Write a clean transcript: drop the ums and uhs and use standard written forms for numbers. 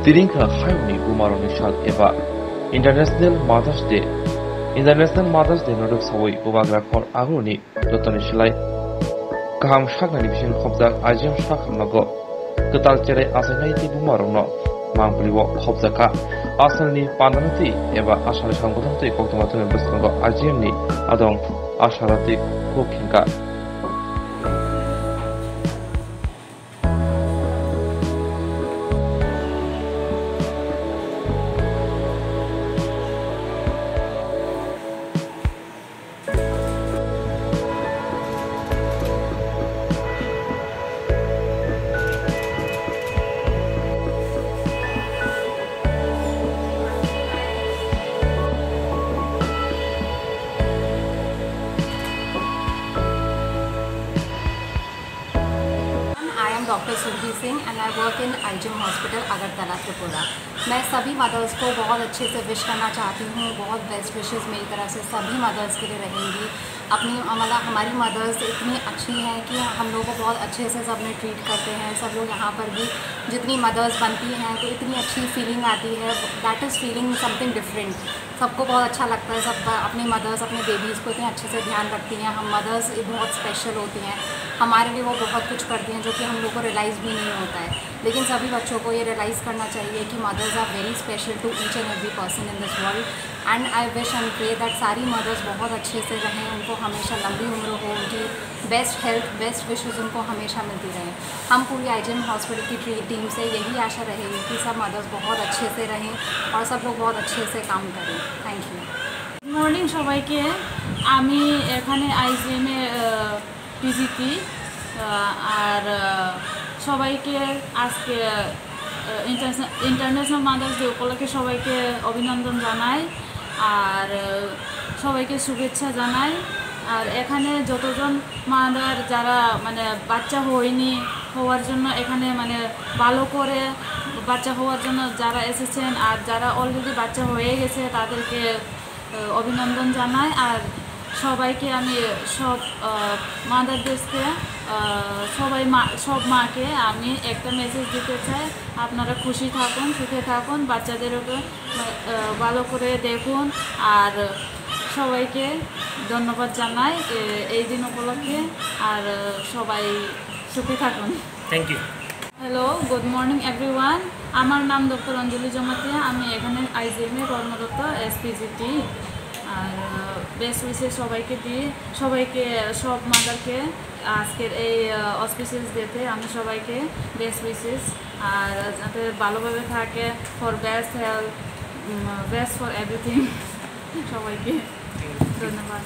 Tiringka Hayoni Umaroni Shal Eva International Mothers Day Nodok Sawai Ubagra Khor Aguni Dotoni Shilai Kaham Shakani Vision Khobzak Ajam Shakam Nago Ketal Cere Asanai Bumarono Mambliwo Khobzaka Asalni Pandanati Eva Asal Shangotanti Koktomatun Buskongo Ajimni Adong Asharati Kukinka doctor Surabhi Singh and I work in IGM hospital Agartala Tripura. मैं सभी mother's को बहुत अच्छे से wish करना चाहती हूँ। बहुत बेस्ट विशेस मेरी तरफ से सभी मदर्स के लिए रहेंगी। मतलब हमारी मदर्स इतनी अच्छी हैं कि हम लोगों को बहुत अच्छे से सब में ट्रीट करते हैं। सब लोग यहाँ पर भी जितनी मदर्स बनती हैं तो इतनी अच्छी फीलिंग आती है। That is feeling something different. सबको बहुत अच्छा लगता है। सब अपनी मदर्स अपने बेबीज़ को इतने अच्छे से ध्यान रखती हैं। हम मदर्स बहुत स्पेशल होती हैं। हमारे लिए वो बहुत कुछ करती हैं जो कि हम लोग को रियलाइज़ भी नहीं होता है। लेकिन सभी बच्चों को ये रियलाइज़ करना चाहिए कि mothers are very special to each and every person in this world. And I wish and pray that सारी मदर्स बहुत अच्छे से रहें, उनको हमेशा लंबी उम्र हो, उनकी बेस्ट हेल्थ बेस्ट विशेज़ उनको हमेशा मिलती रहें। हम पूरी आईजीएम हॉस्पिटल की टीम से यही आशा रहेगी कि सब मदर्स बहुत अच्छे से रहें और सब लोग बहुत अच्छे से काम करें। Thank you. गुड मर्निंग सबाइके। आमी एखाने आईजीएमे পিজিটি আর সবাইকে আজকে ইন্টারন্যাশনাল মাদার্স ডে উপলক্ষে সবাইকে অভিনন্দন জানাই আর সবাইকে শুভেচ্ছা জানাই। আর এখানে যতজন মাদার যারা মানে বাচ্চা হয়নি হওয়ার জন্য এখানে মানে ভালো করে বাচ্চা হওয়ার জন্য যারা এসেছেন আর যারা অলরেডি বাচ্চা হয়ে গেছে তাদেরকে অভিনন্দন জানাই। আর সবাইকে আমি সব মাদারদেরকে সব মাকে আমি একটা মেসেজ দিতে চাই, আপনারা খুশি থাকুন, সুখে থাকুন, বাচ্চাদেরকে ভালো করে দেখুন। আর সবাইকে ধন্যবাদ জানাই এই দিন উপলক্ষে। আর সবাই সুখে থাকুন। Thank you. Hello, good morning everyone. আমার নাম ডক্টর অঞ্জলি জমাতিয়া। আমি এখানে আইজিএমে কর্মরত এসপিজিটি। আর বেস্ট উইশেস সবাইকে দিই, সবাইকে সব মাদারকে আজকের এই অসপিসিয়াস ডেতে আমি সবাইকে বেস্ট উইশেস আর যাতে ভালোভাবে থাকে, for best health, best for everything. সবাইকে ধন্যবাদ।